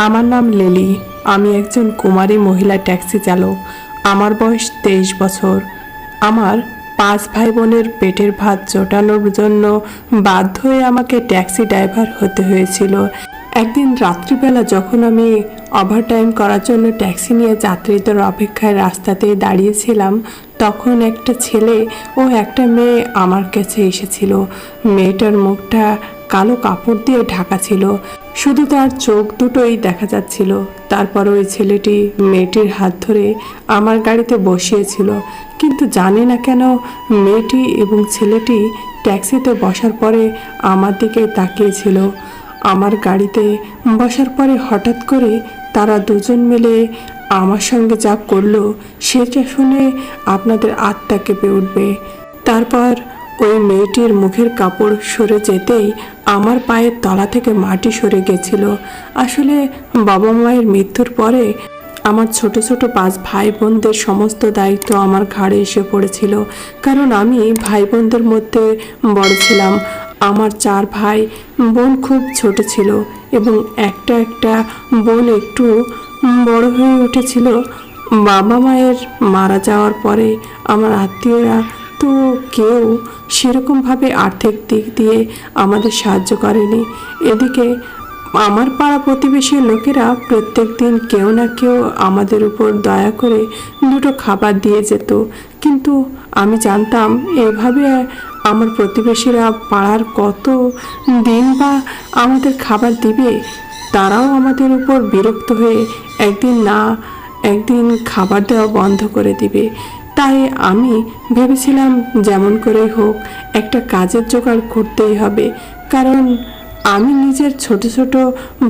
আমার নাম লিলি। আমি একজন কুমারী মহিলা ট্যাক্সি চালক। আমার বয়স 23 বছর। আমার 5 ভাই বোনের পেটের ভাত জোটানোর জন্য বাধ্য হয়ে আমাকে ট্যাক্সি ড্রাইভার হতে হয়েছিল। একদিন রাত্রিবেলা যখন আমি ওভারটাইম করার জন্য ট্যাক্সি নিয়ে যাত্রীদের অপেক্ষায় রাস্তাতেই দাঁড়িয়েছিলাম, তখন একটা ছেলে ও একটা মেয়ে আমার কাছে এসেছিল। মেয়েটার মুখটা কালো কাপড় দিয়ে ঢাকা ছিল, শুধু তার চোখ দুটোই দেখা যাচ্ছিল। তারপর ওই ছেলেটি মেয়েটির হাত ধরে আমার গাড়িতে বসিয়েছিল, কিন্তু জানি না কেন মেয়েটি এবং ছেলেটি ট্যাক্সিতে বসার পরে আমার দিকে তাকিয়েছিল। আমার গাড়িতে বসার পরে হঠাৎ করে তারা দুজন মিলে আমার সঙ্গে যা করলো সেটা শুনে আপনাদের আত্মা কেঁপে উঠবে। তারপর ওই মেয়েটির মুখের কাপড় সরে যেতেই আমার পায়ের তলা থেকে মাটি সরে গেছিল। আসলে বাবা মায়ের মৃত্যুর পরে আমার ছোট ছোট 5 ভাই বোনদের সমস্ত দায়িত্ব আমার ঘাড়ে এসে পড়েছিল, কারণ আমি ভাই বোনদের মধ্যে বড় ছিলাম। আমার 4 ভাই বোন খুব ছোট ছিল এবং একটা একটা বোন একটু বড় হয়ে উঠেছিল। বাবা মায়ের মারা যাওয়ার পরে আমার আত্মীয়রা তো কেউ সেরকমভাবে আর্থিক দিক দিয়ে আমাদের সাহায্য করেনি। এদিকে আমার পাড়া প্রতিবেশীর লোকেরা প্রত্যেক দিন কেউ না কেউ আমাদের উপর দয়া করে দুটো খাবার দিয়ে যেত, কিন্তু আমি জানতাম এভাবে আমার প্রতিবেশীরা পাড়ার কত দিন বা আমাদের খাবার দিবে। তারাও আমাদের উপর বিরক্ত হয়ে একদিন খাবার দেওয়া বন্ধ করে দিবে। তাই আমি ভেবেছিলাম যেমন করে হোক একটা কাজের জোগাড় করতেই হবে, কারণ আমি নিজের ছোট ছোট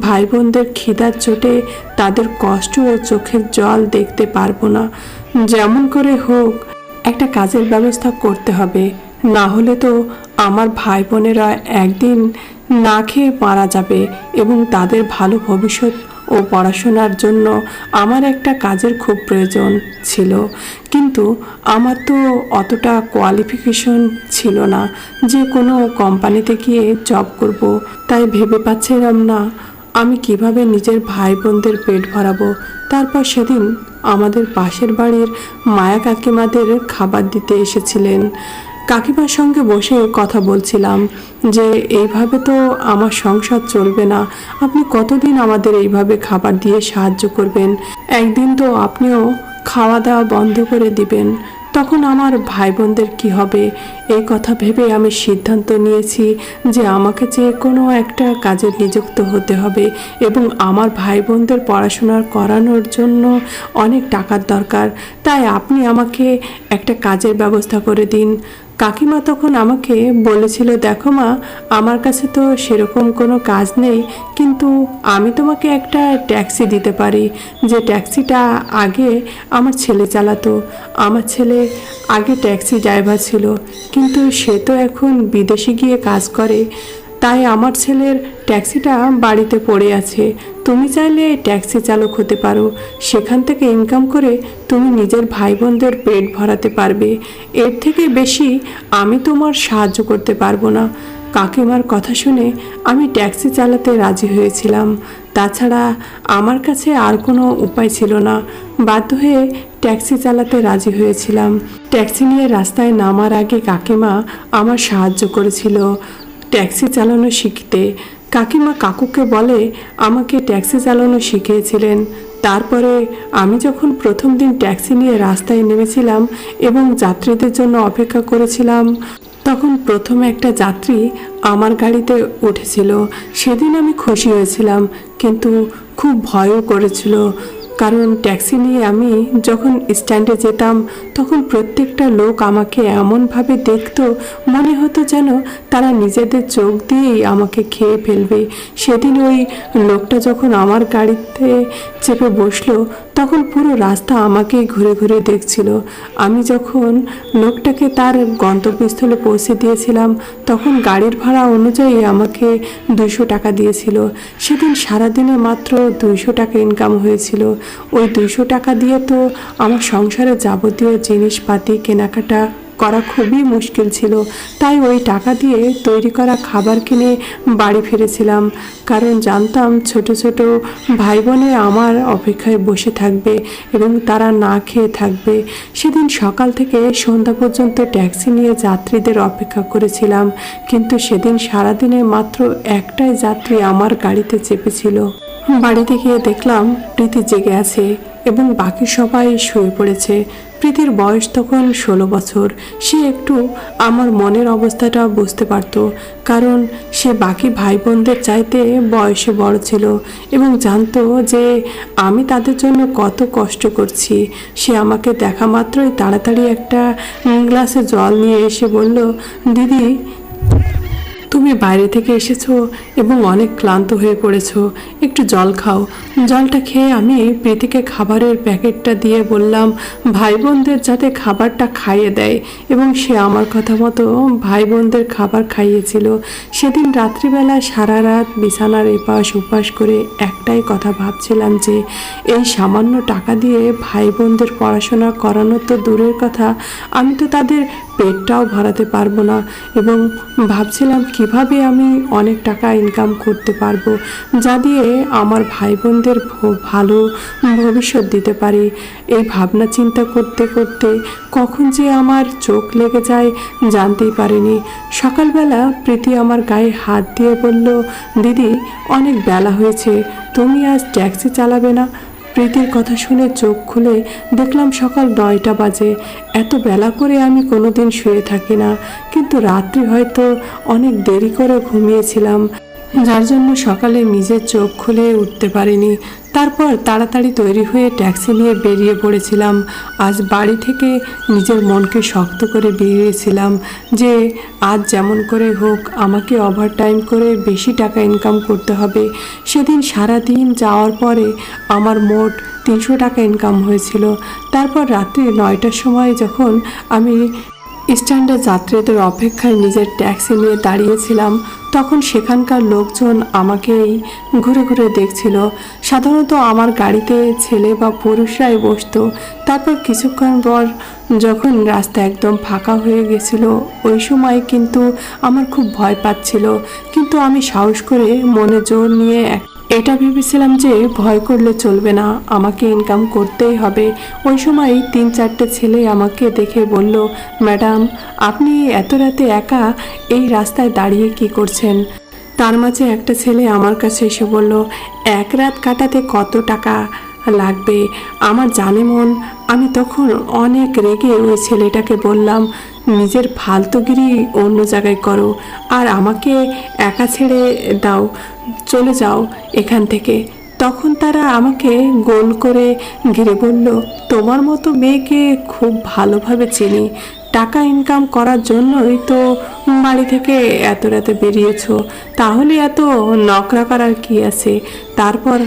ভাই বোনদের খিদার চোটে তাদের কষ্ট ও চোখের জল দেখতে পারবো না। যেমন করে হোক একটা কাজের ব্যবস্থা করতে হবে, না হলে তো আমার ভাই বোনেরা একদিন না খেয়ে মারা যাবে এবং তাদের ভালো ভবিষ্যৎ ও পড়াশোনার জন্য আমার একটা কাজের খুব প্রয়োজন ছিল। কিন্তু আমার তো অতটা কোয়ালিফিকেশন ছিল না যে কোনো কোম্পানিতে গিয়ে জব করব। তাই ভেবে পাচ্ছিলাম না আমি কিভাবে নিজের ভাই বোনদের পেট ভরাবো। তারপর সেদিন আমাদের পাশের বাড়ির মায়া কাকিমাদের খাবার দিতে এসেছিলেন। কাকিমার সঙ্গে বসে কথা বলছিলাম যে এইভাবে তো আমার সংসার চলবে না, আপনি কতদিন আমাদের এইভাবে খাবার দিয়ে সাহায্য করবেন? একদিন তো আপনিও খাওয়া দাওয়া বন্ধ করে দিবেন, তখন আমার ভাই বোনদের কী হবে? এই কথা ভেবে আমি সিদ্ধান্ত নিয়েছি যে আমাকে যে কোনো একটা কাজে নিযুক্ত হতে হবে এবং আমার ভাই বোনদের পড়াশোনা করানোর জন্য অনেক টাকার দরকার। তাই আপনি আমাকে একটা কাজের ব্যবস্থা করে দিন। কাকিমা তখন আমাকে বলেছিল, দেখো মা, আমার কাছে তো সেরকম কোনো কাজ নেই, কিন্তু আমি তোমাকে একটা ট্যাক্সি দিতে পারি, যে ট্যাক্সিটা আগে আমার ছেলে চালাতো। আমার ছেলে আগে ট্যাক্সি ড্রাইভার ছিল, কিন্তু সে তো এখন বিদেশে গিয়ে কাজ করে। তাই আমার ছেলের ট্যাক্সিটা বাড়িতে পড়ে আছে। তুমি চাইলে ট্যাক্সি চালক হতে পারো, সেখান থেকে ইনকাম করে তুমি নিজের ভাই বোনদের পেট ভরাতে পারবে। এর থেকে বেশি আমি তোমার সাহায্য করতে পারবো না। কাকিমার কথা শুনে আমি ট্যাক্সি চালাতে রাজি হয়েছিলাম। তাছাড়া আমার কাছে আর কোনো উপায় ছিল না। বাধ্য হয়ে ট্যাক্সি চালাতে রাজি হয়েছিলাম। ট্যাক্সি নিয়ে রাস্তায় নামার আগে কাকিমা আমার সাহায্য করেছিল ট্যাক্সি চালানো শিখতে। কাকিমা কাকুকে বলে আমাকে ট্যাক্সি চালানো শিখিয়েছিলেন। তারপরে আমি যখন প্রথম দিন ট্যাক্সি নিয়ে রাস্তায় নেমেছিলাম এবং যাত্রীদের জন্য অপেক্ষা করেছিলাম, তখন প্রথমে একটা যাত্রী আমার গাড়িতে উঠেছিল। সেদিন আমি খুশি হয়েছিলাম, কিন্তু খুব ভয়ও করেছিল, কারণ ট্যাক্সি নিয়ে আমি যখন স্ট্যান্ডে যেতাম তখন প্রত্যেকটা লোক আমাকে এমনভাবে দেখতো, মনে হতো যেন তারা নিজেদের চোখ দিয়েই আমাকে খেয়ে ফেলবে। সেদিন ওই লোকটা যখন আমার গাড়িতে চেপে বসলো তখন পুরো রাস্তা আমাকেই ঘুরে ঘুরে দেখছিল। আমি যখন লোকটাকে তার গন্তব্যস্থলে পৌঁছে দিয়েছিলাম তখন গাড়ির ভাড়া অনুযায়ী আমাকে 200 টাকা দিয়েছিল। সেদিন সারাদিনে মাত্র 200 টাকা ইনকাম হয়েছিল। ওই 200 টাকা দিয়ে তো আমার সংসারে যাবতীয় জিনিসপাতি কেনাকাটা করা খুবই মুশকিল ছিল। তাই ওই টাকা দিয়ে তৈরি করা খাবার কিনে বাড়ি ফিরেছিলাম, কারণ জানতাম ছোট ছোট ভাই বোনে আমার অপেক্ষায় বসে থাকবে এবং তারা না খেয়ে থাকবে। সেদিন সকাল থেকে সন্ধ্যা পর্যন্ত ট্যাক্সি নিয়ে যাত্রীদের অপেক্ষা করেছিলাম, কিন্তু সেদিন সারাদিনে মাত্র একটাই যাত্রী আমার গাড়িতে চেপেছিল। বাড়িতে গিয়ে দেখলাম প্রীতি জেগে আছে এবং বাকি সবাই শুয়ে পড়েছে। প্রীতির বয়স তখন 16 বছর। সে একটু আমার মনের অবস্থাটা বুঝতে পারত, কারণ সে বাকি ভাই বোনদের চাইতে বয়সে বড় ছিল এবং জানতো যে আমি তাদের জন্য কত কষ্ট করছি। সে আমাকে দেখা মাত্রই তাড়াতাড়ি একটা গ্লাসে জল নিয়ে এসে বলল, দিদি, তুমি বাইরে থেকে এসেছো এবং অনেক ক্লান্ত হয়ে পড়েছো, একটু জল খাও। জলটা খেয়ে আমি প্রীতিকে খাবারের প্যাকেটটা দিয়ে বললাম ভাই বোনদের যাতে খাবারটা খাইয়ে দেয়, এবং সে আমার কথা মতো ভাই বোনদের খাবার খাইয়েছিল। সেদিন রাত্রিবেলা সারা রাত বিছানার এপাশ ওপাশ করে একটাই কথা ভাবছিলাম যে এই সামান্য টাকা দিয়ে ভাই বোনদের পড়াশোনা করানো তো দূরের কথা, আমি তো তাদের পেটটাও ভরাতে পারবো না। এবং ভাবছিলাম কিভাবে আমি অনেক টাকা ইনকাম করতে পারবো, যা দিয়ে আমার ভাই বোনদের ভালো ভবিষ্যৎ দিতে পারি। এই ভাবনা চিন্তা করতে করতে কখন যে আমার চোখ লেগে যায় জানতেই পারিনি। সকালবেলা প্রীতি আমার গায়ে হাত দিয়ে বলল, দিদি, অনেক বেলা হয়েছে, তুমি আজ ট্যাক্সি চালাবে না? প্রীতির কথা শুনে চোখ খুলে দেখলাম সকাল 9টা বাজে। এত বেলা করে আমি কোনোদিন শুয়ে থাকি না, কিন্তু রাত্রি হয়তো অনেক দেরি করে ঘুমিয়েছিলাম, যার জন্য সকালে নিজের চোখ খুলে উঠতে পারিনি। তারপর তাড়াতাড়ি তৈরি হয়ে ট্যাক্সি নিয়ে বেরিয়ে পড়েছিলাম। আজ বাড়ি থেকে নিজের মনকে শক্ত করে বেরিয়েছিলাম যে আজ যেমন করে হোক আমাকে ওভারটাইম করে বেশি টাকা ইনকাম করতে হবে। সেদিন সারা দিন যাওয়ার পরে আমার মোট 300 টাকা ইনকাম হয়েছিল। তারপর রাত্রি 9টার সময় যখন আমি স্ট্যান্ডে যাত্রীদের অপেক্ষায় নিজের ট্যাক্সি নিয়ে দাঁড়িয়েছিলাম, তখন সেখানকার লোকজন আমাকেই ঘুরে ঘুরে দেখছিল। সাধারণত আমার গাড়িতে ছেলে বা পুরুষরাই বসতো। তারপর কিছুক্ষণ পর যখন রাস্তা একদম ফাঁকা হয়ে গেছিল, ওই সময় কিন্তু আমার খুব ভয় পাচ্ছিল, কিন্তু আমি সাহস করে মনে জোর নিয়ে এটা ভেবেছিলাম যে ভয় করলে চলবে না, আমাকে ইনকাম করতেই হবে। ওই সময় 3-4টে ছেলে আমাকে দেখে বলল, ম্যাডাম, আপনি এত রাতে একা এই রাস্তায় দাঁড়িয়ে কি করছেন? তার মাঝে একটা ছেলে আমার কাছে এসে বলল, এক রাত কাটাতে কত টাকা লাগবে আমার জানে মন। আমি তখন অনেক রেগে ওই ছেলেটাকে বললাম, নিজের ফালতুগিরি অন্য জায়গায় করো, আর আমাকে একা ছেড়ে দাও, চলে যাও এখান থেকে। তখন তারা আমাকে গোল করে ঘিরে বলল, তোমার মতো মেয়েকে খুব ভালোভাবে চিনি, টাকা ইনকাম করার জন্যই তো বাড়ি থেকে এত রাতে বেরিয়েছো, তাহলে এত নকরা করার কি আছে? তারপর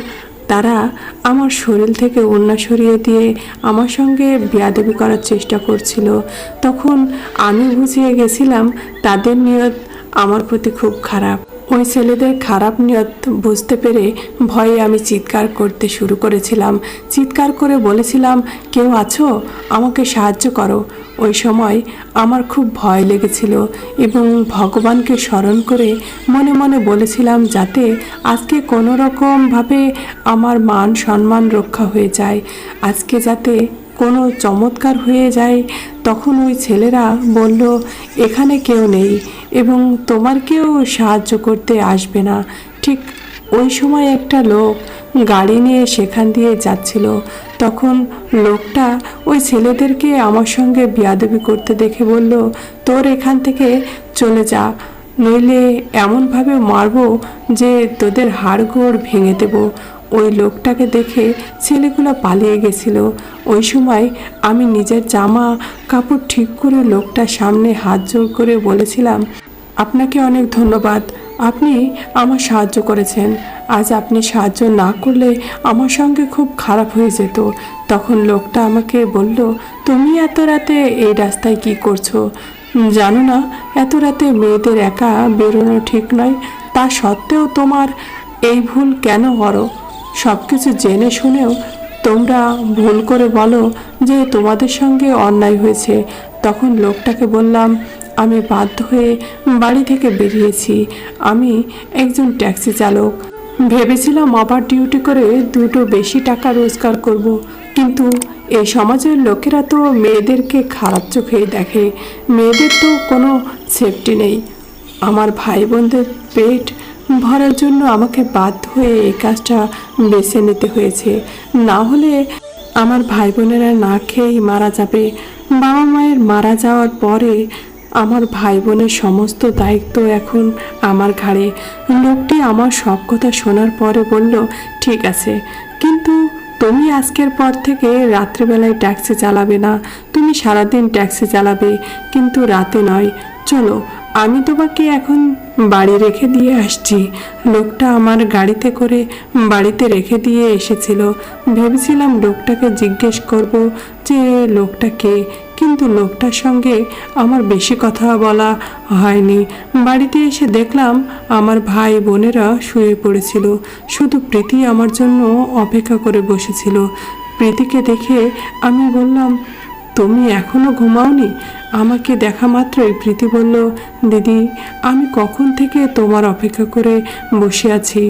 তারা আমার শরীর থেকে ওড়না সরিয়ে দিয়ে আমার সঙ্গে বেয়াদবি করার চেষ্টা করছিল। তখন আমি বুঝিয়ে গেছিলাম তাদের নিয়ত আমার প্রতি খুব খারাপ। ওই ছেলেদের খারাপ নিয়ত বুঝতে পেরে ভয়ে আমি চিৎকার করতে শুরু করেছিলাম। চিৎকার করে বলেছিলাম, কেউ আছো? আমাকে সাহায্য করো। ওই সময় আমার খুব ভয় লেগেছিল এবং ভগবানকে স্মরণ করে মনে মনে বলেছিলাম যাতে আজকে কোনো রকমভাবে আমার মান সম্মান রক্ষা হয়ে যায়, আজকে যাতে কোনো চমৎকার হয়ে যায়। তখন ওই ছেলেরা বলল, এখানে কেউ নেই এবং তোমার কেউ সাহায্য করতে আসবে না। ঠিক ওই সময় একটা লোক গাড়ি নিয়ে সেখান দিয়ে যাচ্ছিল। তখন লোকটা ওই ছেলেদেরকে আমার সঙ্গে বেয়াদবি করতে দেখে বলল, তোর এখান থেকে চলে যা, নইলে এমনভাবে মারবো যে তোদের হাড়গোড় ভেঙে দেবো। ওই লোকটাকে দেখে ছেলেগুলো পালিয়ে গেছিল। ওই সময় আমি নিজের জামা কাপড় ঠিক করে লোকটার সামনে হাত জোড় করে বলেছিলাম, আপনাকে অনেক ধন্যবাদ, আপনি আমার সাহায্য করেছেন। আজ আপনি সাহায্য না করলে আমার সঙ্গে খুব খারাপ হয়ে যেত। তখন লোকটা আমাকে বলল, তুমি এত রাতে এই রাস্তায় কি করছো? জানো না এত রাতে মেয়েদের একা বেরোনো ঠিক নয়? তা সত্ত্বেও তোমার এই ভুল কেন করো? সব কিছু জেনে শুনেও তোমরা ভুল করে বলো যে তোমাদের সঙ্গে অন্যায় হয়েছে। তখন লোকটাকে বললাম আমি বাধ্য হয়ে বাড়ি থেকে বেরিয়েছি, আমি একজন ট্যাক্সি চালক। ভেবেছিলাম আবার ডিউটি করে দুটো বেশি টাকা রোজগার করব, কিন্তু এই সমাজের লোকেরা তো মেয়েদেরকে খারাপ চোখেই দেখে, মেয়েদের তো কোনো সেফটি নেই। আমার ভাই বোনদের পেট ভরার জন্য আমাকে বাধ্য হয়ে এই কাজটা বেছে নিতে হয়েছে, না হলে আমার ভাই বোনেরা না খেয়েই মারা যাবে। বাবা মায়ের মারা যাওয়ার পরে আমার ভাই বোনের সমস্ত দায়িত্ব এখন আমার ঘাড়ে। লোকটি আমার সব কথা শোনার পরে বলল, ঠিক আছে, কিন্তু তুমি আজকের পর থেকে রাত্রিবেলায় ট্যাক্সি চালাবে না, তুমি সারাদিন ট্যাক্সি চালাবে, কিন্তু রাতে নয়। চলো, আমি তোমাকে এখন বাড়ি রেখে দিয়ে আসছি। লোকটা আমার গাড়িতে করে বাড়িতে রেখে দিয়ে এসেছিল। ভেবেছিলাম লোকটাকে জিজ্ঞেস করব যে লোকটা কে, কিন্তু লোকটার সঙ্গে আমার বেশি কথা বলা হয়নি। বাড়িতে এসে দেখলাম আমার ভাই বোনেরা শুয়ে পড়েছিল, শুধু প্রীতি আমার জন্য অপেক্ষা করে বসেছিল। প্রীতিকে দেখে আমি বললাম, তুমি এখনো ঘুমাওনি? আমাকে দেখা মাত্রই প্রীতি বলল, দিদি, আমি কখন থেকে তোমার অপেক্ষা করে বসে আছি,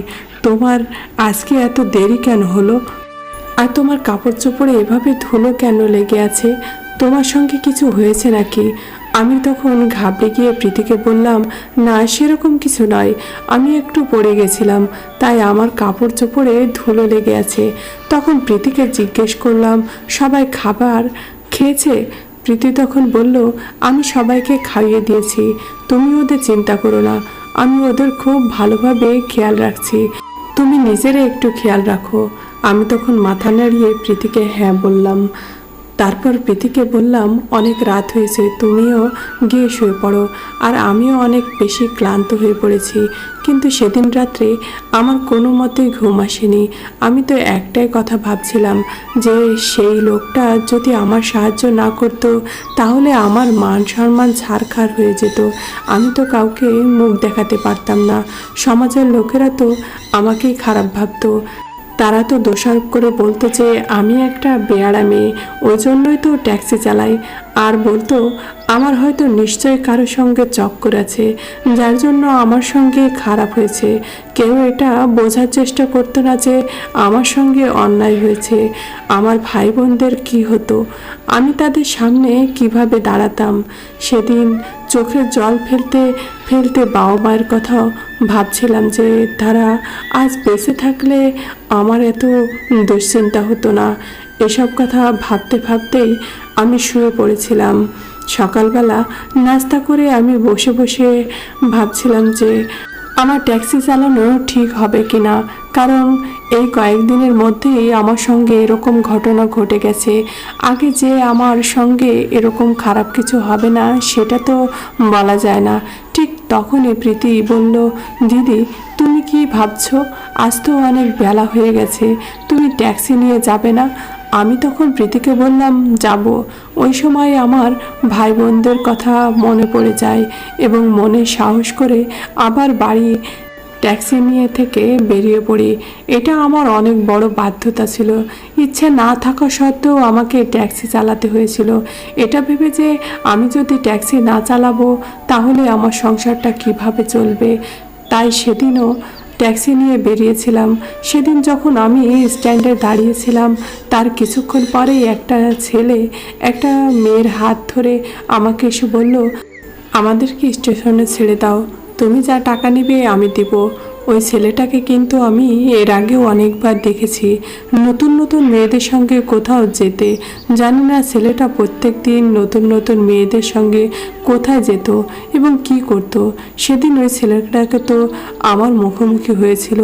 তোমার আজকে এত দেরি কেন হলো? আর তোমার কাপড় চোপড়ে এভাবে ধুলো কেন লেগে আছে? তোমার সঙ্গে কিছু হয়েছে নাকি? আমি তখন ঘাবড়ে গিয়ে প্রীতিকে বললাম, না, সেরকম কিছু নয়, আমি একটু পড়ে গেছিলাম, তাই আমার কাপড় চোপড়ে ধুলো লেগে আছে। তখন প্রীতিকে জিজ্ঞেস করলাম, সবাই খাবার খেয়েছে? প্রীতি তখন বলল, আমি সবাইকে খাইয়ে দিয়েছি, তুমি ওদের চিন্তা করো না, আমি ওদের খুব ভালোভাবে খেয়াল রাখছি, তুমি নিজেরা একটু খেয়াল রাখো। আমি তখন মাথা নাড়িয়ে প্রীতিকে হ্যাঁ বললাম। তারপর প্রীতিকে বললাম, অনেক রাত হয়েছে, তুমিও গিয়ে শুয়ে পড়ো। আর আমিও অনেক বেশি ক্লান্ত হয়ে পড়েছি, কিন্তু সেদিন রাত্রে আমার কোনো মতেই ঘুম আসেনি। আমি তো একটাই কথা ভাবছিলাম যে সেই লোকটা যদি আমার সাহায্য না করতো তাহলে আমার মান সম্মান ছারখার হয়ে যেত, আমি তো কাউকে মুখ দেখাতে পারতাম না, সমাজের লোকেরা তো আমাকেই খারাপ ভাবতো, তারা তো দোষারোপ করে বলতো যে আমি একটা বেয়াড়া মেয়ে, ওই জন্যই তো ট্যাক্সি চালাই, আর বলতো আমার হয়তো নিশ্চয় কারোর সঙ্গে চক্কর আছে, যার জন্য আমার সঙ্গে খারাপ হয়েছে। কেউ এটা বোঝার চেষ্টা করতো না যে আমার সঙ্গে অন্যায় হয়েছে। আমার ভাই বোনদের কী হতো, আমি তাদের সামনে কিভাবে দাঁড়াতাম? সেদিন চোখের জল ফেলতে ফেলতে বাবা মায়ের কথাও ভাবছিলাম যে তারা আজ বেঁচে থাকলে আমার এত দুশ্চিন্তা হতো না। এসব কথা ভাবতে ভাবতেই আমি শুয়ে পড়েছিলাম। সকালবেলা নাস্তা করে আমি বসে বসে ভাবছিলাম যে আমার ট্যাক্সি চালানো ঠিক হবে কি না, কারণ এই কয়েকদিনের মধ্যেই আমার সঙ্গে এরকম ঘটনা ঘটে গেছে। আগে যে আমার সঙ্গে এরকম খারাপ কিছু হবে না সেটা তো বলা যায় না। ঠিক তখনই প্রীতি বলল, দিদি, তুমি কি ভাবছো? আজ তো অনেক বেলা হয়ে গেছে, তুমি ট্যাক্সি নিয়ে যাবে না? আমি তখন প্রীতিকে বললাম, যাব। ওই সময় আমার ভাই বোনদের কথা মনে পড়ে যায় এবং মনে সাহস করে আবার বাড়ি ট্যাক্সি নিয়ে থেকে বেরিয়ে পড়ি। এটা আমার অনেক বড় বাধ্যতা ছিল, ইচ্ছে না থাকা সত্ত্বেও আমাকে ট্যাক্সি চালাতে হয়েছিল। এটা ভেবে যে আমি যদি ট্যাক্সি না চালাবো তাহলে আমার সংসারটা কিভাবে চলবে। তাই সেদিনও ট্যাক্সি নিয়ে বেরিয়েছিলাম। সেদিন যখন আমি স্ট্যান্ডে দাঁড়িয়েছিলাম তার কিছুক্ষণ পরেই একটা ছেলে একটা মেয়ের হাত ধরে আমাকে এসে বলল, আমাদেরকে স্টেশনে ছেড়ে দাও, তুমি যা টাকা নেবে আমি দেব। ওই ছেলেটাকে কিন্তু আমি এর আগেও অনেকবার দেখেছি নতুন নতুন মেয়েদের সঙ্গে কোথাও যেতে। জানি না ছেলেটা প্রত্যেক দিন নতুন নতুন মেয়েদের সঙ্গে কোথায় যেত এবং কি করত। সেদিন ওই ছেলেটাকে তো আমার মুখোমুখি হয়েছিল।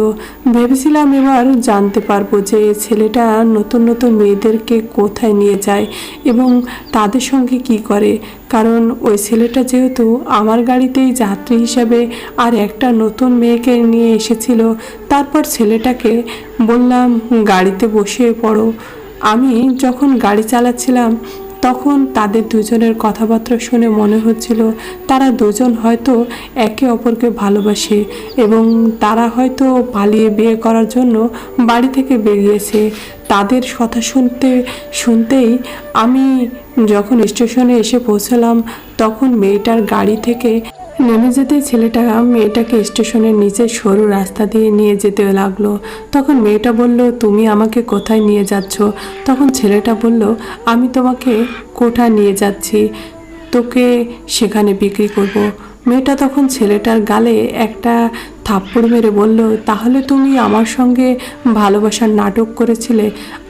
ভেবেছিলাম এবার জানতে পারবো যে ছেলেটা নতুন নতুন মেয়েদেরকে কোথায় নিয়ে যায় এবং তাদের সঙ্গে কি করে, কারণ ওই ছেলেটা যেহেতু আমার গাড়িতেই যাত্রী হিসাবে আর একটা নতুন মেয়েকে নিয়ে এসেছিল। তারপর ছেলেটাকে বললাম, গাড়িতে বসে পড়ো। আমি যখন গাড়ি চালাচ্ছিলাম তখন তাদের দুজনের কথাবার্তা শুনে মনে হচ্ছিল তারা দুজন হয়তো একে অপরকে ভালোবাসে এবং তারা হয়তো পালিয়ে বিয়ে করার জন্য বাড়ি থেকে বেরিয়েছে। তাদের কথা শুনতেই আমি যখন স্টেশনে এসে পৌঁছালাম, তখন মেয়েটার গাড়ি থেকে নেমে যেতে ছেলেটা মেয়েটাকে স্টেশনের নিচে সরু রাস্তা দিয়ে নিয়ে যেতে লাগলো। তখন মেয়েটা বলল, তুমি আমাকে কোথায় নিয়ে যাচ্ছ? তখন ছেলেটা বলল, আমি তোমাকে কোথায় নিয়ে যাচ্ছি, তোকে সেখানে বিক্রি করব। মেয়েটা তখন ছেলেটার গালে একটা থাপ্পড় মেরে বলল, তাহলে তুমি আমার সঙ্গে ভালোবাসার নাটক করেছিলে?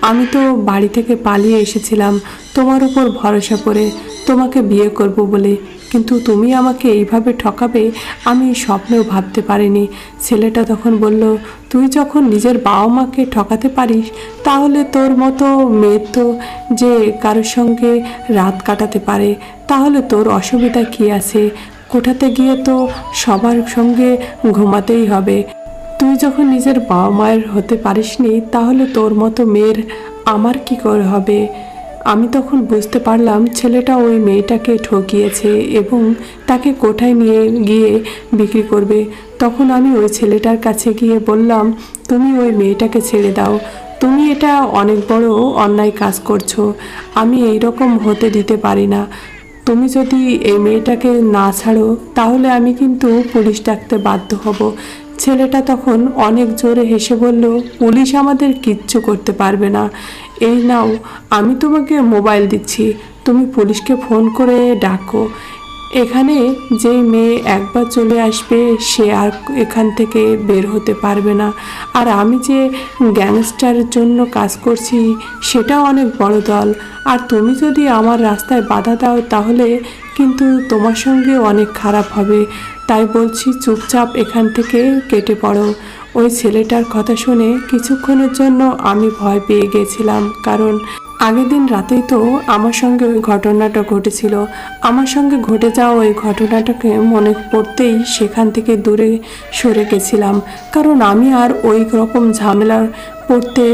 আমি তো বাড়ি থেকে পালিয়ে এসেছিলাম তোমার উপর ভরসা করে তোমাকে বিয়ে করব বলে, কিন্তু তুমি আমাকে এইভাবে ঠকাবে আমি স্বপ্নেও ভাবতে পারিনি। ছেলেটা তখন বলল, তুই যখন নিজের বাবা মাকে ঠকাতে পারিস, তাহলে তোর মতো মেয়ে তো যে কারোর সঙ্গে রাত কাটাতে পারে, তাহলে তোর অসুবিধা কী আছে? কোঠাতে গিয়ে তো সবার সঙ্গে ঘুমাতেই হবে। তুই যখন নিজের বাবা মায়ের হতে পারিসনি, তাহলে তোর মতো মেয়ের আমার কি করে হবে? আমি তখন বুঝতে পারলাম ছেলেটা ওই মেয়েটাকে ঠকিয়েছে এবং তাকে কোঠায় নিয়ে গিয়ে বিক্রি করবে। তখন আমি ওই ছেলেটার কাছে গিয়ে বললাম, তুমি ওই মেয়েটাকে ছেড়ে দাও, তুমি এটা অনেক বড় অন্যায় কাজ করছো, আমি এই রকম হতে দিতে পারি না। তুমি যদি এই মেয়েটাকে না ছাড়ো, তাহলে আমি কিন্তু পুলিশ ডাকতে বাধ্য হব। ছেলেটা তখন অনেক জোরে হেসে বলল, পুলিশ আমাদের কিচ্ছু করতে পারবে না। এই নাও, আমি তোমাকে মোবাইল দিচ্ছি, তুমি পুলিশকে ফোন করে ডাকো। এখানে যে মেয়ে একবার চলে আসবে সে আর এখান থেকে বের হতে পারবে না। আর আমি যে গ্যাংস্টারের জন্য কাজ করছি সেটাও অনেক বড় দল। আর তুমি যদি আমার রাস্তায় বাধা দাও, তাহলে কিন্তু তোমার সঙ্গে অনেক খারাপ হবে। তাই বলছি, চুপচাপ এখান থেকে কেটে পড়ো। ওই ছেলেটার কথা শুনে কিছুক্ষণের জন্য আমি ভয় পেয়ে গেছিলাম, কারণ আগের দিন রাতেই তো আমার সঙ্গে ওই ঘটনাটা ঘটেছিল। আমার সঙ্গে ঘটে যাওয়া ওই ঘটনাটাকে মনে পড়তেই সেখান থেকে দূরে সরে গেছিলাম, কারণ আমি আর ওই রকম ঝামেলা পড়তে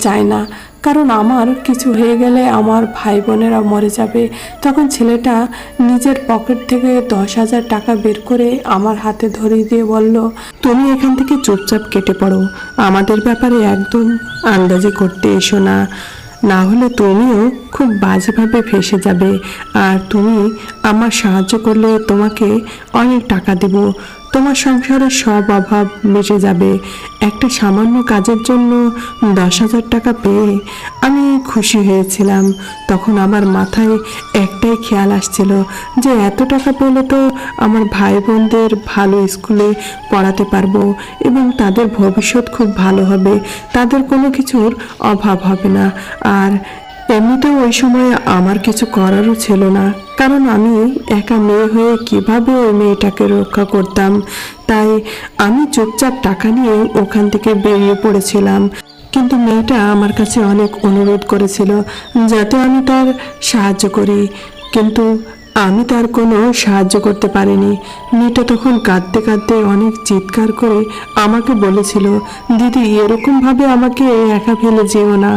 চাই না। কারণ আমার কিছু হয়ে গেলে আমার ভাই বোনেরা মরে যাবে। তখন ছেলেটা নিজের পকেট থেকে 10,000 টাকা বের করে আমার হাতে ধরিয়ে দিয়ে বলল, তুমি এখান থেকে চুপচাপ কেটে পড়ো, আমাদের ব্যাপারে একদম আন্দাজি করতে এসো না, না হলে তুমিও খুব বাজেভাবে ফেঁসে যাবে। আর তুমি আমার সাহায্য করলে তোমাকে অনেক টাকা দেব, তোমার সংসারের সব অভাব মিটে যাবে। একটা সামান্য কাজের জন্য 10,000 টাকা পেয়ে আমি খুশি হয়েছিলাম। তখন আমার মাথায় একটাই খেয়াল আসছিল যে এত টাকা পেলে তো আমার ভাই বোনদের ভালো স্কুলে পড়াতে পারবো এবং তাদের ভবিষ্যৎ খুব ভালো হবে, তাদের কোনো কিছুর অভাব হবে না। আর এমনিতেও ওই সময় আমার কিছু করারও ছিল না, কারণ আমি একা মেয়ে হয়ে কিভাবে ওই মেয়েটাকে রক্ষা করতাম। তাই আমি চুপচাপ টাকা নিয়ে ওখান থেকে বেরিয়ে পড়েছিলাম। কিন্তু মেয়েটা আমার কাছে অনেক অনুরোধ করেছিল যাতে আমি তার সাহায্য করি, কিন্তু আমি তার কোনো সাহায্য করতে পারিনি। মেয়েটা তখন কাঁদতে কাঁদতে অনেক চিৎকার করে আমাকে বলেছিল, দিদি এরকমভাবে আমাকে একা ফেলে যেও না,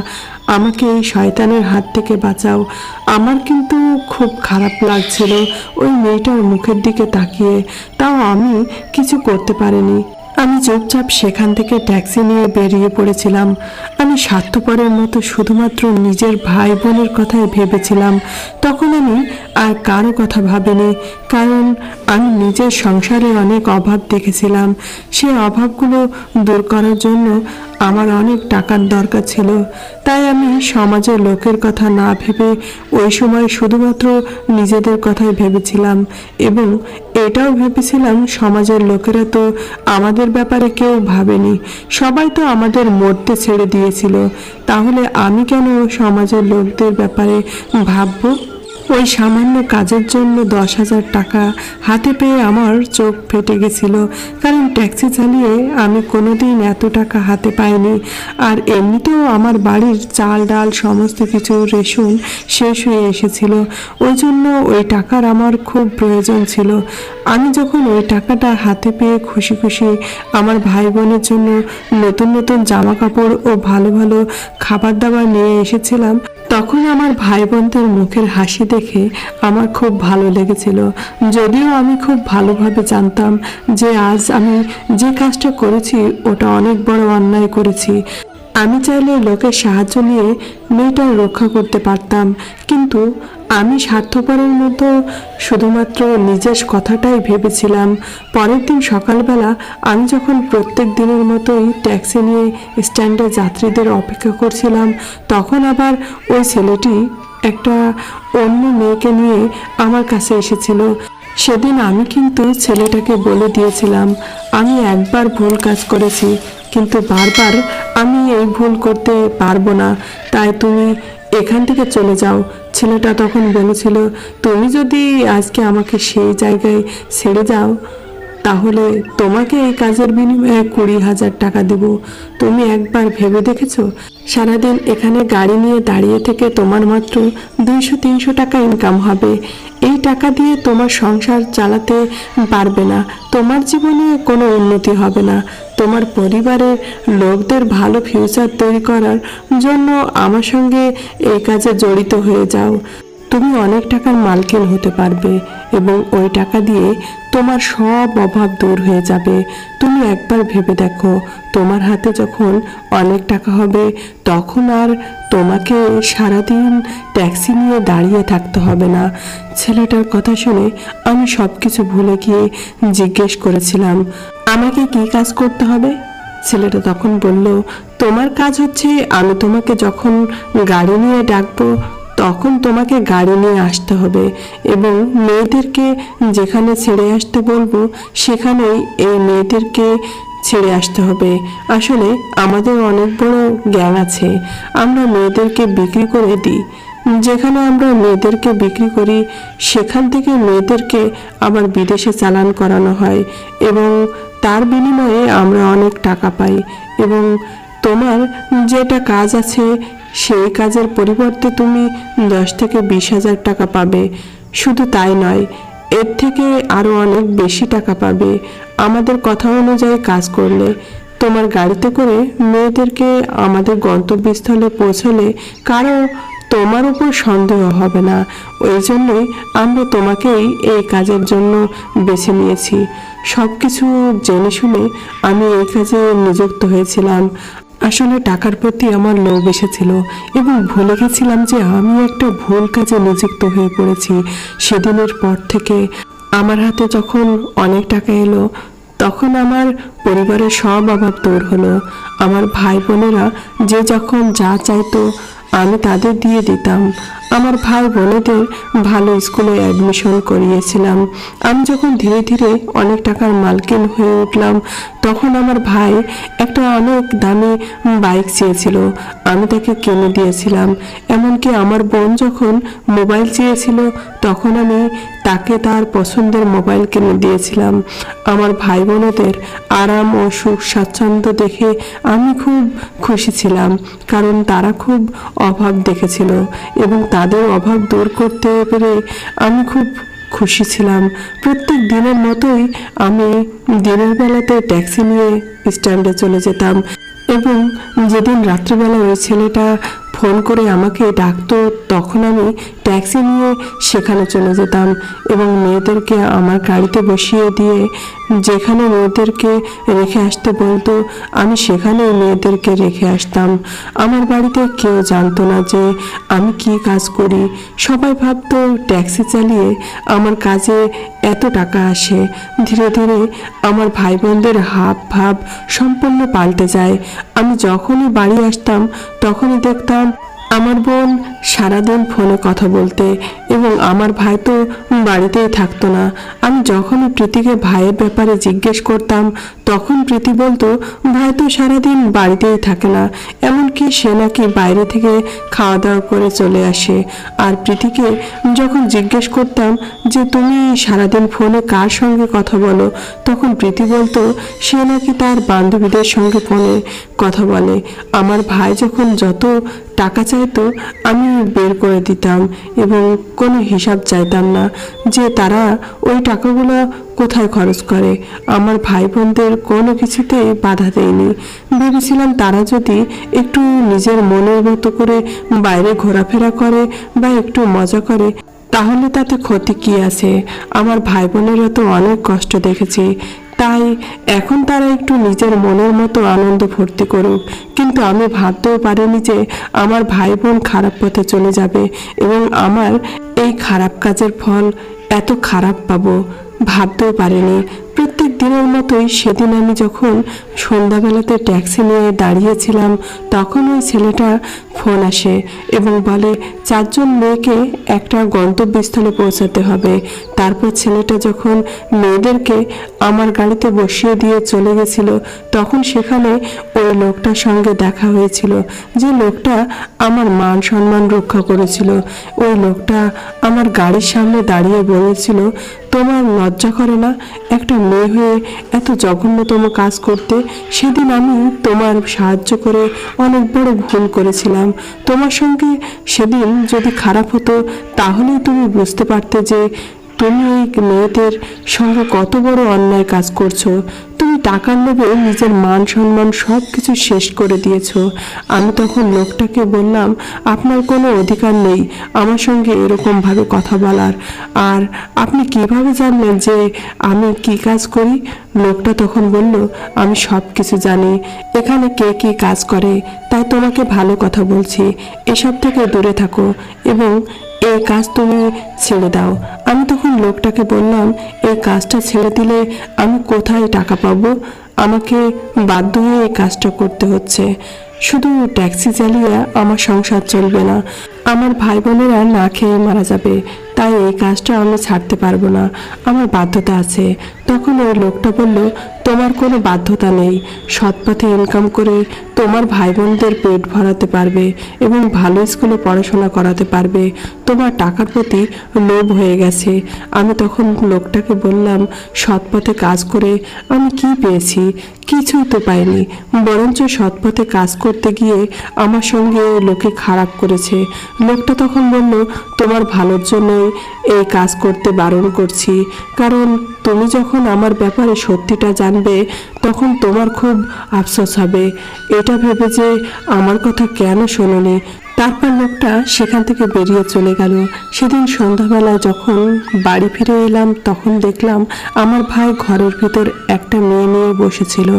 আমাকে এই শয়তানের হাত থেকে বাঁচাও। আমার কিন্তু খুব খারাপ লাগছিল ওই মেয়েটার মুখের দিকে তাকিয়ে, তাও আমি কিছু করতে পারিনি। আমি চুপচাপ সেখান থেকে ট্যাক্সি নিয়ে বেরিয়ে পড়েছিলাম। আমি স্বার্থপরের মতো শুধুমাত্র নিজের ভাই বোনের কথাই ভেবেছিলাম। তখন আমি আর কারো কথা ভাবিনি, কারণ আমি নিজের সংসারে অনেক অভাব দেখেছিলাম। সেই অভাবগুলো দূর করার জন্য আমার অনেক টাকার দরকার ছিল। তাই আমি সমাজের লোকের কথা না ভেবে ওই সময় শুধুমাত্র নিজেদের কথাই ভেবেছিলাম এবং এটাও ভেবেছিলাম সমাজের লোকেরা তো আমাদের ব্যাপারে কেউ ভাবেনি, সবাই তো আমাদের মরতে ছেড়ে দিয়েছিল, তাহলে আমি কেন সমাজের লোকদের ব্যাপারে ভাববো? ওই সামান্য কাজের জন্য 10,000 টাকা হাতে পেয়ে আমার চোখ ফেটে গেছিল, কারণ ট্যাক্সি চালিয়ে আমি কোনোদিন এত টাকা হাতে পাইনি। আর এমনিতেও আমার বাড়ির চাল ডাল সমস্ত কিছু রেশন শেষ হয়ে এসেছিল, ওই জন্য ওই টাকার আমার খুব প্রয়োজন ছিল। আমি যখন ওই টাকাটা হাতে পেয়ে খুশি খুশি আমার ভাই বোনের জন্য নতুন নতুন জামা কাপড় ও ভালো ভালো খাবার দাবার নিয়ে এসেছিলাম, তখন আমার ভাই বোনদের মুখের হাসি দেখে আমার খুব ভালো লেগেছিল, যদিও আমি খুব ভালোভাবে জানতাম যে আজ আমি যে কাজটা করেছি ওটা অনেক বড় অন্যায় করেছি। আমি চাইলে লোকের সাহায্য নিয়ে মেয়েটার রক্ষা করতে পারতাম, কিন্তু আমি স্বার্থপরের মতো শুধুমাত্র নিজের কথাটাই ভেবেছিলাম। পরের দিন সকালবেলা আমি যখন প্রত্যেক দিনের মতোই ট্যাক্সি নিয়ে স্ট্যান্ডে যাত্রীদের অপেক্ষা করছিলাম, তখন আবার ওই ছেলেটি একটা অন্য মেয়েকে নিয়ে আমার কাছে এসেছিল। সেদিন আমি কিন্তু ছেলেটাকে বলে দিয়েছিলাম আমি একবার ভুল কাজ করেছি, কিন্তু বারবার আমি এই ভুল করতে পারবো না, তাই তুমি এখান থেকে চলে যাও। ছেলেটা তখন বলেছিল তুমি যদি আজকে আমাকে সেই জায়গায় ছেড়ে যাও তাহলে তোমাকে এই কাজের বিনিময়ে 20,000 টাকা দেব। তুমি একবার ভেবে দেখেছো সারাদিন এখানে গাড়ি নিয়ে দাঁড়িয়ে থেকে তোমার মাত্র 200-300 টাকা ইনকাম হবে। এই টাকা দিয়ে তোমার সংসার চালাতে পারবে না, তোমার জীবনে কোনো উন্নতি হবে না। তোমার পরিবারের লোকদের ভালো ফিউচার তৈরি করার জন্য আমার সঙ্গে এই কাজে জড়িত হয়ে যাও। তুমি অনেক টাকার মালকিন হতে পারবে এবং ওই টাকা দিয়ে তোমার সব অভাব দূর হয়ে যাবে। তুমি একবার ভেবে দেখো, তোমার হাতে যখন অনেক টাকা হবে তখন আর তোমাকে সারাদিন ট্যাক্সি নিয়ে দাঁড়িয়ে থাকতে হবে না। ছেলেটার কথা শুনে আমি সব কিছু ভুলে গিয়ে জিজ্ঞেস করেছিলাম আমাকে কি কাজ করতে হবে। ছেলেটা তখন বলল তোমার কাজ হচ্ছে আমি তোমাকে যখন গাড়ি নিয়ে ডাকবো তখন তোমাকে গাড়ি নিয়ে আসতে হবে এবং মেয়েদেরকে যেখানে ছেড়ে আসতে বলবো সেখানেই এই মেয়েদেরকে ছেড়ে আসতে হবে। আসলে আমাদের অনেক বড় গ্যাং আছে, আমরা মেয়েদেরকে বিক্রি করে দিই। যেখানে আমরা মেয়েদেরকে বিক্রি করি সেখান থেকে মেয়েদেরকে আবার বিদেশে চালান করানো হয় এবং তার বিনিময়ে আমরা অনেক টাকা পাই এবং তোমার যেটা কাজ আছে সেই কাজের পরিবর্তে তুমি 10,000-20,000 টাকা পাবে। শুধু তাই নয়, এর থেকে আরও অনেক বেশি টাকা পাবে আমাদের কথা অনুযায়ী কাজ করলে। তোমার গাড়িতে করে মেয়েদেরকে আমাদের গন্তব্যস্থলে পৌঁছলে কারো তোমার উপর সন্দেহ হবে না। ওই জন্যই আমরা তোমাকেই এই কাজের জন্য বেছে নিয়েছি। সব কিছু জেনে শুনে আমি এই কাজে নিযুক্ত হয়েছিলাম। আসলে টাকার প্রতি আমার লোভ এসেছিল এবং ভুলে গেছিলাম যে আমি একটা ভুল কাজে নিযুক্ত হয়ে পড়েছি। সেদিনের পর থেকে আমার হাতে যখন অনেক টাকা এলো তখন আমার পরিবারের সব অভাব দূর হলো। আমার ভাই বোনেরা যে যখন যা চাইতো আমি তাদের দিয়ে দিতাম। আমার ভাই বোনেদের ভালো স্কুলে অ্যাডমিশন করিয়েছিলাম। আমি যখন ধীরে ধীরে অনেক টাকার মালকিন হয়ে উঠলাম তখন আমার ভাই একটা অনেক দামি বাইক চেয়েছিল, আমি তাকে কিনে দিয়েছিলাম। এমনকি আমার বোন যখন মোবাইল চেয়েছিল তখন আমি তাকে তার পছন্দের মোবাইল কিনে দিয়েছিলাম। আমার ভাই বোনেদের আরাম ও সুখ স্বাচ্ছন্দ্য দেখে আমি খুব খুশি ছিলাম, কারণ তারা খুব অভাব দেখেছিল এবং তাদের অভাব দূর করতে পেরে আমি খুব খুশি ছিলাম। প্রত্যেক দিনের মতোই আমি দিনের বেলাতে ট্যাক্সি নিয়ে স্ট্যান্ডে চলে যেতাম এবং যেদিন রাত্রিবেলা ওই ছেলেটা ফোন করে আমাকে ডাকতো তখন আমি ট্যাক্সি নিয়ে সেখানে চলে যেতাম এবং মেয়েদেরকে আমার গাড়িতে বসিয়ে দিয়ে যেখানে মেয়েদেরকে রেখে আসতে বলতো আমি সেখানেই মেয়েদেরকে রেখে আসতাম। আমার বাড়িতে কেউ জানতো না যে আমি কি কাজ করি। সবাই ভাবতো ট্যাক্সি চালিয়ে আমার কাজে এত টাকা আসে। ধীরে ধীরে আমার ভাই বোনদের হাব ভাব সম্পূর্ণ পাল্টে যায়। আমি যখনই বাড়ি আসতাম তখনই দেখতাম আমার বোন সারাদিন ফোনে কথা বলতে এবং আমার ভাই তো বাড়িতেই থাকতো না। আমি যখনই প্রীতিকে ভাইয়ের ব্যাপারে জিজ্ঞেস করতাম তখন প্রীতি বলতো ভাই তো সারাদিন বাড়িতেই থাকে না, এমনকি সে নাকি বাইরে থেকে খাওয়া দাওয়া করে চলে আসে। আর প্রীতিকে যখন জিজ্ঞেস করতাম যে তুমি সারাদিন ফোনে কার সঙ্গে কথা বলো তখন প্রীতি বলতো সে নাকি তার বান্ধবীদের সঙ্গে ফোনে কথা বলে। আমার ভাই যখন যত টাকা চাইতো আমি বের করে দিতাম এবং কোনো হিসাব চাইতাম না যে তারা ওই টাকাগুলো কোথায় খরচ করে। আমার ভাই বোনদের কোনো কিছুতেই বাধা দেয়নি। ভেবেছিলাম তারা যদি একটু নিজের মনের মতো করে বাইরে ঘোরাফেরা করে বা একটু মজা করে তাহলে তাতে ক্ষতি কি আছে। আমার ভাই বোনেরা তো অনেক কষ্ট দেখেছি, তাই এখন তারা একটু নিজের মনের মতো আনন্দ ফুর্তি করুক। কিন্তু আমি ভাবতেও পারিনি যে আমার ভাই বোন খারাপ পথে চলে যাবে এবং আমার এই খারাপ কাজের ফল এত খারাপ পাবো, ভাবতেও পারিনি। প্রত্যেক দিনের মতোই সেদিন আমি যখন সন্ধ্যাবেলাতে ট্যাক্সি নিয়ে দাঁড়িয়েছিলাম তখন ওই ছেলেটা ফোন আসে এবং বলে 4 জন মেয়েকে একটা গন্তব্যস্থলে পৌঁছাতে হবে। তারপর ছেলেটা যখন মেয়েদেরকে আমার গাড়িতে বসিয়ে দিয়ে চলে গেছিল তখন সেখানে ওই লোকটার সঙ্গে দেখা হয়েছিল, যে লোকটা আমার মান সম্মান রক্ষা করেছিল। ওই লোকটা আমার গাড়ির সামনে দাঁড়িয়ে বলেছিল, তোমার লজ্জা করে না একটা মেয়ে হয়ে এত জঘন্যতম কাজ করতে? সেদিন আমি তোমার সাহায্য করে অনেক বড় ভুল করেছিলাম। তোমার সঙ্গে সেদিন যদি খারাপ হতো তাহলেই তুমি বুঝতে পারতে যে তুমি এই মেয়েদের সঙ্গে কত বড় অন্যায় কাজ করছো। তুমি টাকার লোভে নিজের মান সম্মান সব কিছু শেষ করে দিয়েছো। আমি তখন লোকটাকে বললাম, আপনার কোনো অধিকার নেই আমার সঙ্গে এরকমভাবে কথা বলার, আর আপনি কিভাবে জানলেন যে আমি কি কাজ করি? লোকটা তখন বলল, আমি সব কিছু জানি, এখানে কে কি কাজ করে, তাই তোমাকে ভালো কথা বলছি, এসব থেকে দূরে থাকো এবং এই কাজ তুমি ছেড়ে দাও। আমি তখন লোকটাকে বললাম, এই কাজটা ছেড়ে দিলে আমি কোথায় টাকা পাবো? আমাকে বাধ্য হয়ে এই কাজটা করতে হচ্ছে। শুধু ট্যাক্সি চালিয়ে আমার সংসার চলবে না, আমার ভাই বোনেরা না খেয়ে মারা যাবে, তাই এই কাজটা আমি ছাড়তে পারবো না, আমার বাধ্যতা আছে। তখন ওই লোকটা বলল, তোমার কোনো বাধ্যতা নেই, সৎ পথে ইনকাম করে তোমার ভাই বোনদের পেট ভরাতে পারবে এবং ভালো স্কুলে পড়াশোনা করাতে পারবে, তোমার টাকার প্রতি লোভ হয়ে গেছে। আমি তখন লোকটাকে বললাম, সৎ পথে কাজ করে আমি কি পেয়েছি? কিছুই তো পাইনি, বরঞ্চ সৎ পথে কাজ করতে গিয়ে আমার সঙ্গে লোকে খারাপ করেছে। লোকটা তখন বলল, তোমার ভালোর জন্যই এই কাজ করতে বারণ করছি, কারণ তুমি যখন আমার ব্যাপারে সত্যিটা জানবে তখন তোমার খুব আফসোস হবে, এটা ভেবে যে আমার কথা কেন শোনোনি। তারপর লোকটা সেখান থেকে বেরিয়ে চলে গেল। সেদিন সন্ধ্যাবেলা যখন বাড়ি ফিরে এলাম তখন দেখলাম আমার ভাই ঘরের ভিতর একটা মেয়ে নিয়ে বসেছিল।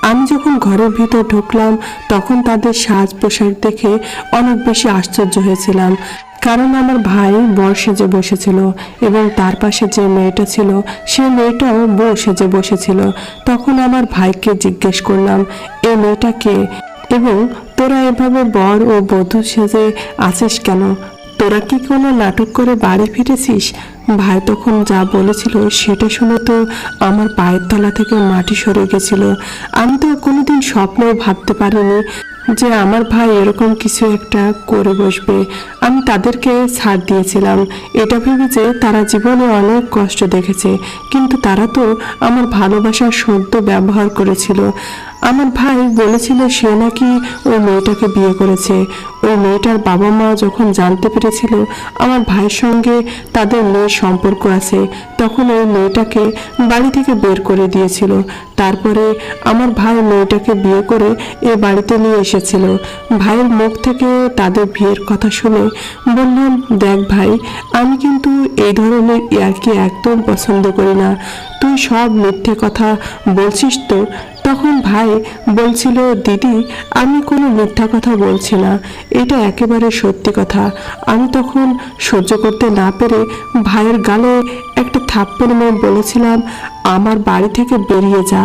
আমি যখন ঘরের ভিতর ঢুকলাম তখন তাদের সাজ পোশাক দেখে অনেক বেশি আশ্চর্য হয়েছিলাম, কারণ আমার ভাই বর সেজে বসেছিল এবং তার পাশে যে মেয়েটা ছিল সে মেয়েটাও বউ সেজে বসেছিল। তখন আমার ভাইকে জিজ্ঞেস করলাম, এই মেয়েটা কে এবং তোরা এভাবে বর ও বধূ সেজে আছিস কেন? তোরা কি কোনো নাটক করে বাড়ি ফিরেছিস? ভাই তখন যা বলেছিল সেটা শুনে তো আমার পায়ের তলা থেকে মাটি সরে গেছিল। আমি তো কোনোদিন স্বপ্নেও ভাবতে পারিনি যে আমার ভাই এরকম কিছু একটা করে বসবে। আমি তাদেরকে ছাড় দিয়েছিলাম এটা ভেবে যে তারা জীবনে অনেক কষ্ট দেখেছে, কিন্তু তারা তো আমার ভালোবাসার সদ্য ব্যবহার করেছিল। আমার ভাই বলেছিল সে নাকি ওই মেয়েটাকে বিয়ে করেছে। ওই মেয়েটার বাবা মা যখন জানতে পেরেছিল আমার ভাইয়ের সঙ্গে তাদের মেয়ের সম্পর্ক আছে তখন ওই মেয়েটাকে বাড়ি থেকে বের করে দিয়েছিল। তারপরে আমার ভাই মেয়েটাকে বিয়ে করে এ বাড়িতে নিয়ে এসেছিল। ভাইয়ের মুখ থেকে তাদের বিয়ের কথা শুনে বললাম, দেখ ভাই, আমি কিন্তু এই ধরনের ইয়ার্কি একদম পছন্দ করি না, তুই সব মিথ্যে কথা বলছিস তো। তখন ভাই বলছিল, দিদি আমি কোনো মিথ্যা কথা বলছি না, এটা একেবারে সত্যি কথা। আমি তখন সহ্য করতে না পেরে ভাইয়ের গালে একটা থাপ্পড় মেরে বলেছিলাম, আমার বাড়ি থেকে বেরিয়ে যা,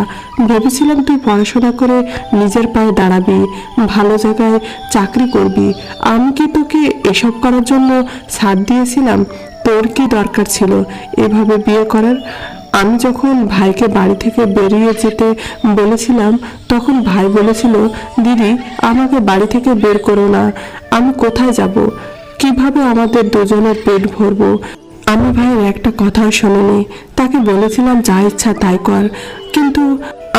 ভেবেছিলাম তুই পড়াশোনা করে নিজের পায়ে দাঁড়াবি, ভালো জায়গায় চাকরি করবি, আমি কি তোকে এসব করার জন্য ছাড় দিয়েছিলাম? তোর কি দরকার ছিল এভাবে বিয়ে করার? আমি যখন ভাইকে বাড়ি থেকে বেরিয়ে যেতে বলেছিলাম তখন ভাই বলেছিল, দিদি আমাকে বাড়ি থেকে বের করো না, আমি কোথায় যাব, কিভাবে আমাদের দুজনের পেট ভরবো? আমি ভাইয়ের একটা কথাও শোনেনি, তাকে বলেছিলাম যা ইচ্ছা তাই কর, কিন্তু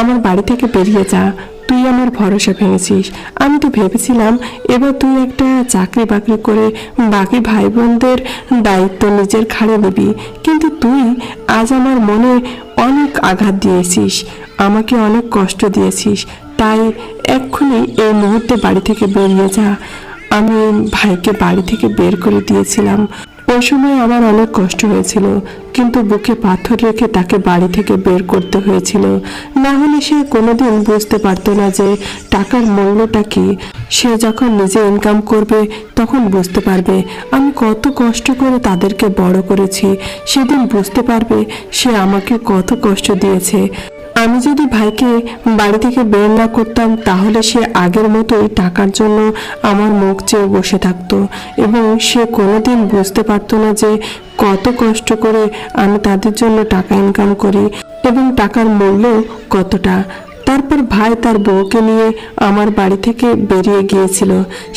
আমার বাড়ি থেকে বেরিয়ে যা, তুই আমার ভরসা ভেঙেছিস। আমি তো ভেবেছিলাম এবার তুই একটা চাকরি বাকরি করে বাকি ভাই বোনদের দায়িত্ব নিজের ঘাড়ে নিবি, কিন্তু তুই আজ আমার মনে অনেক আঘাত দিয়েছিস, আমাকে অনেক কষ্ট দিয়েছিস। তাই এক্ষুনি এই মুহূর্তে বাড়ি থেকে বেরিয়ে যা। আমি ভাইকে বাড়ি থেকে বের করে দিয়েছিলাম। ওই সময় আমার অনেক কষ্ট হয়েছিল, কিন্তু বুকে পাথর রেখে তাকে বাড়ি থেকে বের করতে হয়েছিল। না হলে সে কোনোদিন বুঝতে পারতো না যে টাকার মূল্যটা কি। সে যখন নিজে ইনকাম করবে তখন বুঝতে পারবে আমি কত কষ্ট করে তাদেরকে বড় করেছি। সেদিন বুঝতে পারবে সে আমাকে কত কষ্ট দিয়েছে। আমি যদি ভাইকে বাড়ি থেকে বের না করতাম তাহলে সে আগের মতোই টাকার জন্য আমার মুখ চেয়ে বসে থাকতো, এবং সে কোনোদিন বুঝতে পারতো না যে কত কষ্ট করে আমি তাদের জন্য টাকা ইনকাম করি এবং টাকার মূল্য কতটা। তারপর ভাই তার বউকে নিয়ে আমার বাড়ি থেকে বেরিয়ে গিয়েছিল।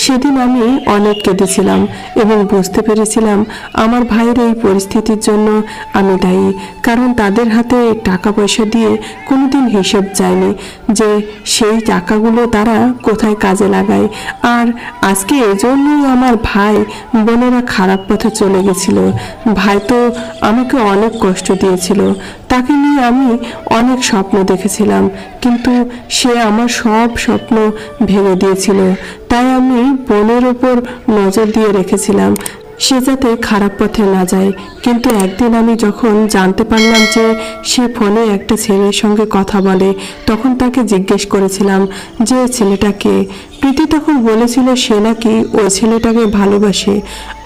সেদিন আমি অনেক কেঁদেছিলাম এবং বুঝতে পেরেছিলাম আমার ভাইয়ের এই পরিস্থিতির জন্য আমি দায়ী, কারণ তাদের হাতে টাকা পয়সা দিয়ে কোনোদিন হিসেব চায়নি যে সেই টাকাগুলো তারা কোথায় কাজে লাগায়। আর আজকে এজন্যই আমার ভাই বোনেরা খারাপ পথে চলে গেছিল। ভাই তো আমাকে অনেক কষ্ট দিয়েছিল, তাকে নিয়ে আমি অনেক স্বপ্ন দেখেছিলাম, কিন্তু সে আমার সব স্বপ্ন ভেঙে দিয়েছিল। তাই আমি বোনের ওপর নজর দিয়ে রেখেছিলাম সে যাতে খারাপ পথে না যায়। কিন্তু একদিন আমি যখন জানতে পারলাম যে সে ফোনে একটা ছেলের সঙ্গে কথা বলে, তখন তাকে জিজ্ঞেস করেছিলাম যে ছেলেটা কে। প্রীতি তখন বলেছিল সে নাকি ওই ছেলেটাকে ভালোবাসে।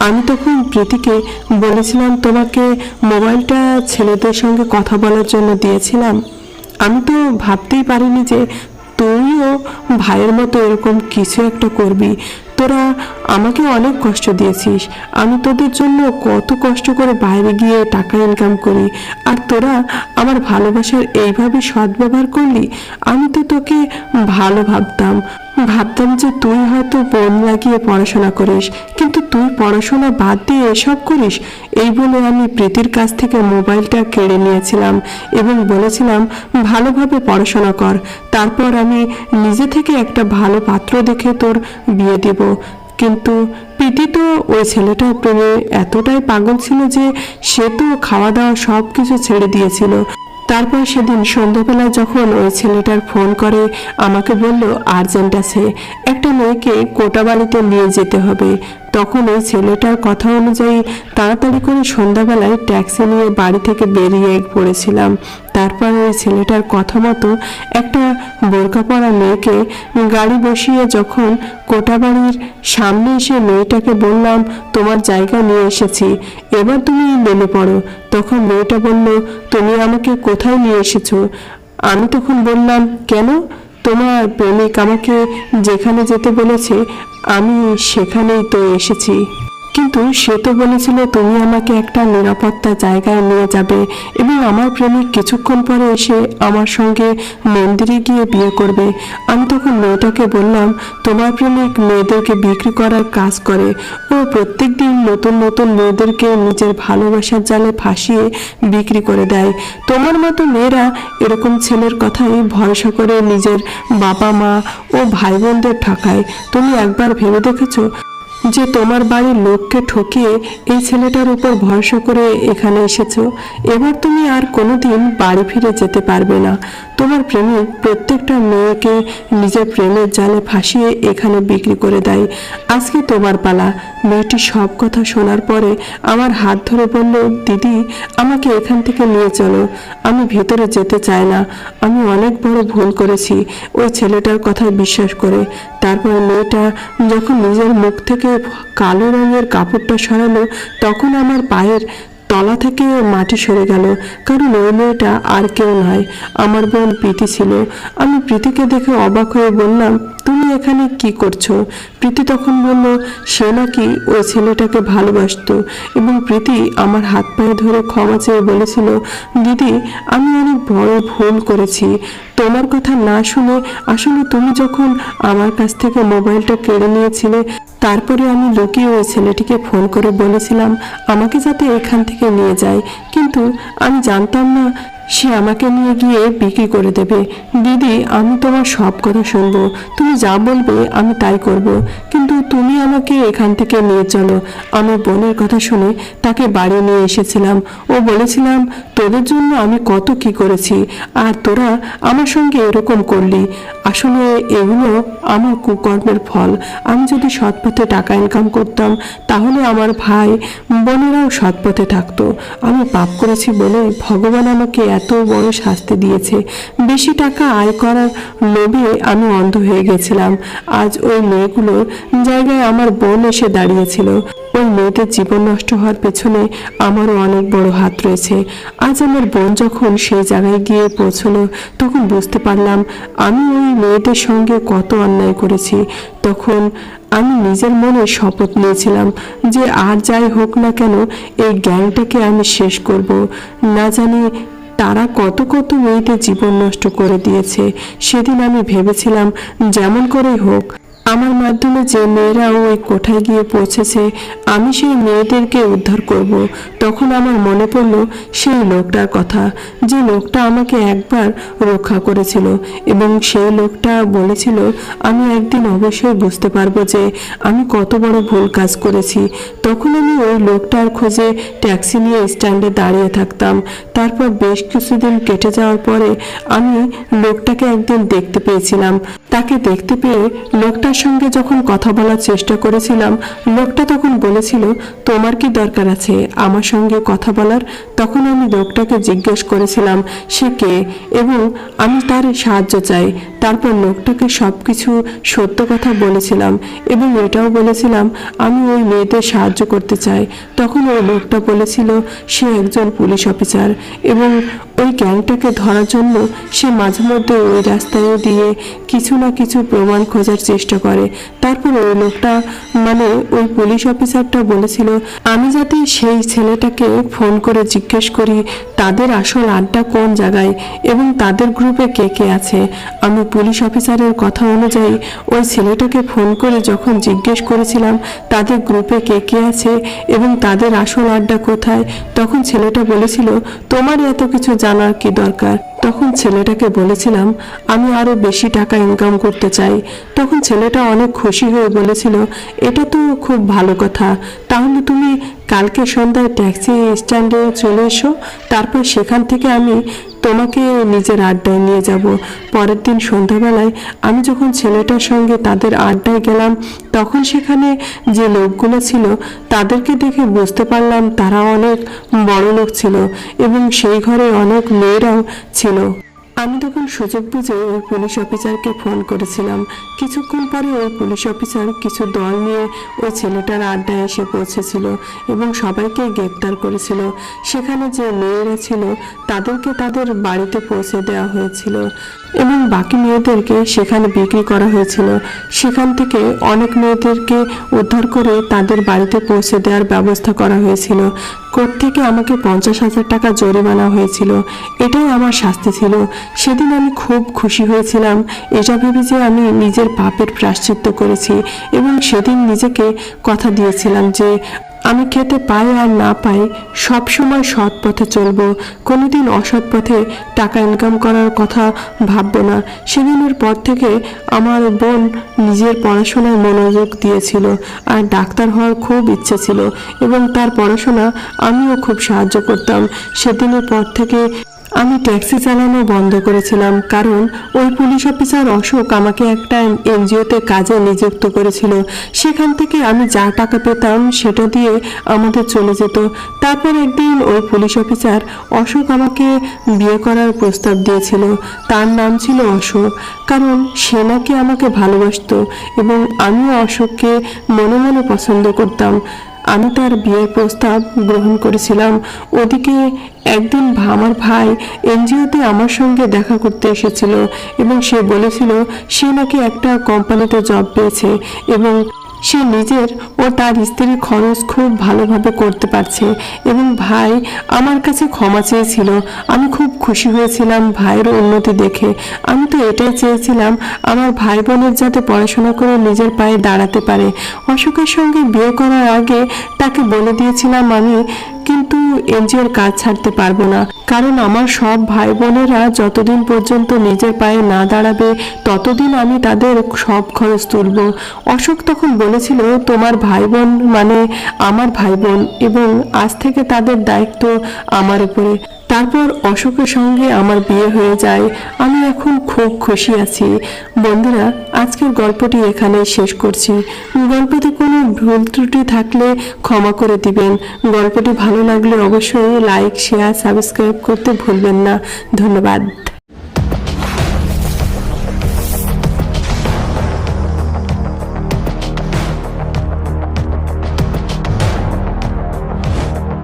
আমি তখন প্রীতিকে বলেছিলাম তোমাকে মোবাইলটা ছেলেদের সঙ্গে কথা বলার জন্য দিয়েছিলাম। আমি তো ভাবতেই পারিনি যে তুইও ভাইয়ের মতো এরকম কিছু একটা করবি। তোরা আমাকে অনেক কষ্ট দিয়েছিস, আমি তোদের জন্য কত কষ্ট করে বাইরে গিয়ে টাকা ইনকাম করি, আর তোরা আমার ভালোবাসার এইভাবে সদ্ব্যবহার করলি। আমি তো তোকে ভালো ভাবতাম যে তুই হয়তো মন লাগিয়ে পড়াশোনা করিস, কিন্তু তুই পড়াশোনা বাদ দিয়ে এসব করিস। এই বলে আমি প্রীতির কাছ থেকে মোবাইলটা কেড়ে নিয়েছিলাম এবং বলেছিলাম ভালোভাবে পড়াশোনা কর, তারপর আমি নিজে থেকে একটা ভালো পাত্র দেখে তোর বিয়ে দেব। কিন্তু প্রীতি তো ওই ছেলেটার প্রেমে এতটাই পাগল ছিল যে সে তো খাওয়া দাওয়া সব কিছু ছেড়ে দিয়েছিল। তারপর সেদিন সন্ধ্যাবেলা যখন ওই ছেলেটার ফোন করে আমাকে বলল আর্জেন্ট আছে, একটা মেয়েকে কোটাবাড়িতে নিয়ে যেতে হবে। তখন ওই ছেলেটার কথা অনুযায়ী তাড়াতাড়ি করে সন্ধ্যাবেলায় ট্যাক্সি নিয়ে বাড়ি থেকে বেরিয়ে পড়েছিলাম। তারপর ওই ছেলেটার কথা মতো একটা বোরকা পরা মেয়েকে গাড়ি বসিয়ে যখন কোটাবাড়ির সামনে এসে মেয়েটাকে বললাম তোমার জায়গা নিয়ে এসেছি, এবার তুমি নেমে পড়ো। তখন মেয়েটা বলল তুমি আমাকে কোথায় নিয়ে এসেছো? আমি তখন বললাম কেন, তোমার প্রেমিক আমাকে যেখানে যেতে বলেছে আমি সেখানেই তো এসেছি, কিন্তু সে তো বলেছিল তুমি আমাকে একটা নিরাপত্তা জায়গায় নিয়ে যাবে এবং আমার প্রেমিক কিছুক্ষণ পরে এসে আমার সঙ্গে মন্দিরে গিয়ে বিয়ে করবে। আমি তখন মেয়েটাকে বললাম তোমার প্রেমিক মেয়েদেরকে বিক্রি করার কাজ করে, ও প্রত্যেক দিন নতুন নতুন মেয়েদেরকে নিজের ভালোবাসার জালে ফাঁসিয়ে বিক্রি করে দেয়। তোমার মতো মেয়েরা এরকম ছেলের কথাই ভরসা করে নিজের বাবা মা ও ভাই বোনদের ঠকায়। তুমি একবার ভেবে দেখেছো যে তোমার বাড়ির লোককে ঠকিয়ে এই ছেলেটার উপর ভরসা করে এখানে এসেছো? এবার তুমি আর কোনোদিন বাড়ি ফিরে যেতে পারবে না। তোমার প্রেমিক প্রত্যেকটা মেয়েকে নিজের প্রেমের জালে ফাঁসিয়ে এখানে বিক্রি করে দেয়। আজকে তোমার পালা। মেয়েটি সব কথা শোনার পরে আমার হাত ধরে বলল দিদি আমাকে এখান থেকে নিয়ে চলো, আমি ভেতরে যেতে চাই না, আমি অনেক বড় ভুল করেছি ওই ছেলেটার কথায় বিশ্বাস করে। তারপর মেয়েটা যখন নিজের মুখ থেকে কালো রঙের কাপড়টা সরালো তখন আমার পায়ের তলা থেকে মাটি সরে গেল, কারণ ওই মেয়েটা আর কেউ নয়, আমার বোন প্রীতি ছিল। আমি প্রীতিকে দেখে অবাক হয়ে বললাম তুমি এখানে কি করছো? প্রীতি তখন বলল সে নাকি ওই ছেলেটাকে ভালোবাসতো এবং প্রীতি আমার হাত পায়ে ধরে ক্ষমা চেয়ে বলেছিল দিদি আমি অনেক বড় ভুল করেছি, তোমার কথা না শুনে আসলে তুমি যখন আমার কাছ থেকে মোবাইলটা কেড়ে নিয়েছিলে তারপরে আমি লুকিয়ে ওই ছেলেটিকে ফোন করে বলেছিলাম আমাকে যাতে এখান থেকে নিয়ে যায়, কিন্তু আমি জানতাম না সে আমাকে নিয়ে গিয়ে বিক্রি করে দেবে। দিদি, আমি তোমার সব কথা শুনবো, তুমি যা বলবে আমি তাই করব, কিন্তু তুমি আমাকে এখান থেকে নিয়ে চলো। আমি বোনের কথা শুনে তাকে বাড়ি নিয়ে এসেছিলাম। ও বলেছিলাম, তোদের জন্য আমি কত কি করেছি, আর তোরা আমার সঙ্গে এরকম করলি। আসলে এগুলো আমার কুকর্মের ফল। আমি যদি সৎ পথে টাকা ইনকাম করতাম, তাহলে আমার ভাই বোনেরাও সৎ পথে থাকতো। আমি পাপ করেছি বলে ভগবান আমাকে এত বড় শাস্তি দিয়েছে। বেশি টাকা আয় করার লোভে আমি অন্ধ হয়ে গেছিলাম। আজ ওই মেয়েগুলোর জায়গায় আমার বোন এসে দাঁড়িয়েছিল। ওই মেয়েদের জীবন নষ্ট হওয়ার পেছনে আমারও অনেক বড় হাত রয়েছে। আজ আমার বোন যখন সেই জায়গায় গিয়ে পৌঁছলো, তখন বুঝতে পারলাম আমি ওই মেয়েদের সঙ্গে কত অন্যায় করেছি। তখন আমি নিজের মনে শপথ নিয়েছিলাম যে আর যাই হোক না কেন, এই গ্যাংটাকে আমি শেষ করব। না জানি তারা কত কত মেয়েদের জীবন নষ্ট করে দিয়েছে। সেদিন আমি ভেবেছিলাম যেমন করেই হোক আমার মাধ্যমে যে মেয়েরা ওই কোঠায় গিয়ে পৌঁছেছে, আমি সেই মেয়েদেরকে উদ্ধার করব। তখন আমার মনে পড়ল সেই লোকটার কথা, যে লোকটা আমাকে একবার রক্ষা করেছিল, এবং সেই লোকটা বলেছিল আমি একদিন অবশ্যই বুঝতে পারবো যে আমি কত বড় ভুল কাজ করেছি। তখন আমি ওই লোকটার খোঁজে ট্যাক্সি নিয়ে স্ট্যান্ডে দাঁড়িয়ে থাকতাম। তারপর বেশ কিছুদিন কেটে যাওয়ার পরে আমি লোকটাকে একদিন দেখতে পেয়েছিলাম। তাকে দেখতে পেয়ে লোকটার সঙ্গে যখন কথা বলার চেষ্টা করেছিলাম, লোকটা তখন বলেছিল, তোমার কি দরকার আছে আমার সঙ্গে কথা বলার? তখন আমি লোকটাকে জিজ্ঞেস করেছিলাম সে কে এবং আমি তার সাহায্য চাই। তারপর লোকটাকে সব কিছু সত্য কথা বলেছিলাম এবং এটাও বলেছিলাম আমি ওই মেয়েদের সাহায্য করতে চাই। তখন ওই লোকটা বলেছিল সে একজন পুলিশ অফিসার এবং ওই গ্যাংটাকে ধরার জন্য সে মাঝে মধ্যে ওই রাস্তায় দিয়ে কিছু না কিছু প্রমাণ খোঁজার চেষ্টা করে। তারপর ওই লোকটা মানে ওই পুলিশ অফিসারটা বলেছিল আমি যাতে সেই ছেলেটাকে ফোন করে জিজ্ঞেস করি তাদের আসল আড্ডা কোন জায়গায় এবং তাদের গ্রুপে কে কে আছে। আমি পুলিশ অফিসারের কথা অনুযায়ী ওই ছেলেটাকে ফোন করে যখন জিজ্ঞেস করেছিলাম তাদের গ্রুপে কে কে আছে এবং তাদের আসল আড্ডা কোথায়, তখন ছেলেটা বলেছিল তোমার এত কিছু জানার কি দরকার। তখন ছেলেটাকে বলেছিলাম আমি আরো বেশি টাকা ইনকাম করতে চাই। তখন ছেলেটা অনেক খুশি হয়ে বলেছিল এটা তো খুব ভালো কথা, তাহলে তুমি কালকে সন্ধ্যায় ট্যাক্সি স্ট্যান্ডে চলে এসো, তারপর সেখান থেকে আমি তোমাকে নিজের আড্ডায় নিয়ে যাব। পরের দিন সন্ধ্যাবেলায় আমি যখন ছেলেটার সঙ্গে তাদের আড্ডায় গেলাম, তখন সেখানে যে লোকগুলো ছিল তাদেরকে দেখে বুঝতে পারলাম তারা অনেক বড় লোক ছিল এবং সেই ঘরে অনেক মেয়েরাও ছিল। আমি তখন সুযোগ বুঝে ওই পুলিশ অফিসারকে ফোন করেছিলাম। কিছুক্ষণ পরে ওই পুলিশ অফিসার কিছু দল নিয়ে ওই ছেলেটার আড্ডায় এসে পৌঁছেছিল এবং সবাইকে গ্রেপ্তার করেছিল। সেখানে যে মেয়েরা ছিল তাদেরকে তাদের বাড়িতে পৌঁছে দেওয়া হয়েছিল এবং বাকি মেয়েদেরকে সেখানে বিক্রি করা হয়েছিল। সেখান থেকে অনেক মেয়েদেরকে উদ্ধার করে তাদের বাড়িতে পৌঁছে দেওয়ার ব্যবস্থা করা হয়েছিল। কোর্ট থেকে আমাকে 50,000 টাকা জরিমানা হয়েছিল। এটাই আমার শাস্তি ছিল। সেদিন আমি খুব খুশি হয়েছিলাম, এটা ভেবে যে আমি নিজের পাপের প্রায়শ্চিত্ত করেছি এবং সেদিন নিজেকে কথা দিয়েছিলাম যে আমি খেতে পাই আর না পাই সব সময় সৎ পথে চলবো, কোনোদিন অসৎ পথে টাকা ইনকাম করার কথা ভাববো না। সেদিনের পর থেকে আমার বোন নিজের পড়াশোনায় মনোযোগ দিয়েছিল আর ডাক্তার হওয়ার খুব ইচ্ছে ছিল এবং তার পড়াশোনা আমিও খুব সাহায্য করতাম। সেদিনের পর থেকে আমি ট্যাক্সি চালানো বন্ধ করেছিলাম, কারণ ওই পুলিশ অফিসার অশোক আমাকে একটা এনজিওতে কাজে নিযুক্ত করেছিল। সেখান থেকে আমি যা টাকা পেতাম সেটা দিয়ে আমাদের চলে যেত। তারপর একদিন ওই পুলিশ অফিসার অশোক আমাকে বিয়ে করার প্রস্তাব দিয়েছিল। তার নাম ছিল অশোক, কারণ সে নাকি আমাকে ভালোবাসতো এবং আমিও অশোককে মনে মনে পছন্দ করতাম। আমি তার বিয়ের প্রস্তাব গ্রহণ করেছিলাম। ওদিকে একদিন আমার ভাই এনজিওতে আমার সঙ্গে দেখা করতে এসেছিল এবং সে বলেছিল সে নাকি একটা কোম্পানিতে জব পেয়েছে এবং সে নিজের ও তার স্ত্রীর খরচ খুব ভালোভাবে করতে পারছে এবং ভাই আমার কাছে ক্ষমা চেয়েছিল। আমি খুব খুশি হয়েছিলাম ভাইয়ের উন্নতি দেখে। আমি তো এটাই চেয়েছিলাম আমার ভাই বোনের যাতে পড়াশোনা করে নিজের পায়ে দাঁড়াতে পারে। অশোকের সঙ্গে বিয়ে করার আগে তাকে বলে দিয়েছিলাম আমি কিন্তু এনজিওর কাজ ছাড়তে পারবো না, কারণ আমার সব ভাই বোনেরা যতদিন পর্যন্ত নিজের পায়ে না দাঁড়াবে ততদিন আমি তাদের সব খরচ তুলব। অশোক তখন বলেছিল, তোমার ভাই বোন মানে আমার ভাই বোন, এবং আজ থেকে তাদের দায়িত্ব আমার উপরে। তারপর অশোকের সঙ্গে আমার বিয়ে হয়ে যায়। আমি এখন খুব খুশি আছি। বন্ধুরা, আজকের গল্পটি এখানেই শেষ করছি। গল্পতে কোনো ভুল ত্রুটি থাকলে ক্ষমা করে দিবেন। গল্পটি ভালো লাগলে অবশ্যই লাইক, শেয়ার, সাবস্ক্রাইব করতে ভুলবেন না। ধন্যবাদ।